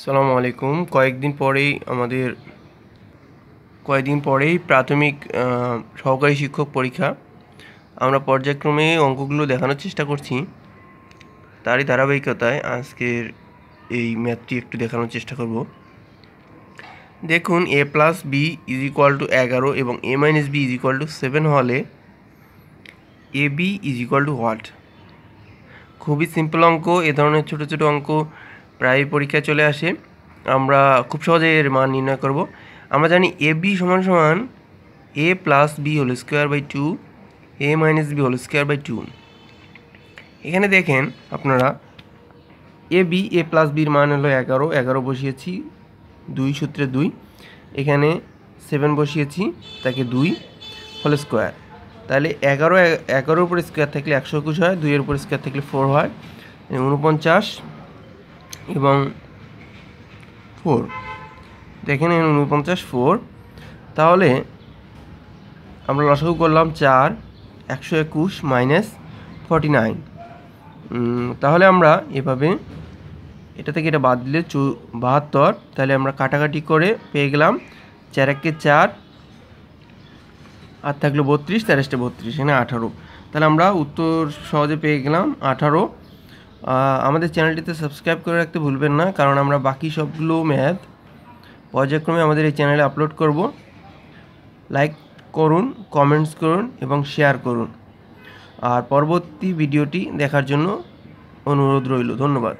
আসসালামু আলাইকুম। কয়েকদিন পরেই প্রাথমিক সহকারী শিক্ষক পরীক্ষা। আমরা পর্যায়ক্রমে অঙ্কগুলো দেখানোর চেষ্টা করছি। তারই ধারাবাহিকতায় আজকের এই ম্যাথটি একটু দেখানোর চেষ্টা করব। দেখুন, a plus b is equal to 11 এবং a minus b is equal to 7 হলে a b is equal to what? খুবই সিম্পল অঙ্ক। এ ধরনের ছোটো ছোটো অঙ্ক প্রায় পরীক্ষায় চলে আসে। আমরা খুব সহজে এর মান নির্ণয় করব। আমরা জানি এ বি সমান সমান a plus b whole square by 2 a minus b whole square by 2। এখানে দেখেন আপনারা, এ প্লাস বির মান হলো 11 বসিয়েছি 2 সূত্রে 2, এখানে 7 বসিয়েছি তাকে 2 হোল স্কোয়ার। তাহলে 11 উপর স্কোয়ার থাকলে 121 হয়, 2-এর উপর স্কোয়ার থাকলে 4 হয়, 49 এবং 4। দেখেন 49 4। তাহলে আমরা লসাগু করলাম 4, 121 মাইনাস 49। তাহলে আমরা এভাবে এটা থেকে এটা বাদ দিলে 72। তাহলে আমরা কাটাকাটি করে পেয়ে গেলাম 4-1 4 আর থাকলো 32, 4 32, এখানে 18। তাহলে আমরা উত্তর সহজে পেয়ে গেলাম 18। আমাদের চ্যানেলটিতে সাবস্ক্রাইব করে রাখতে ভুলবেন না, কারণ আমরা বাকি সবগুলো ম্যাথ পর্যায়ক্রমে আমাদের এই চ্যানেলে আপলোড করব। লাইক করুন, কমেন্টস করুন এবং শেয়ার করুন। আর পরবর্তী ভিডিওটি দেখার জন্য অনুরোধ রইল। ধন্যবাদ।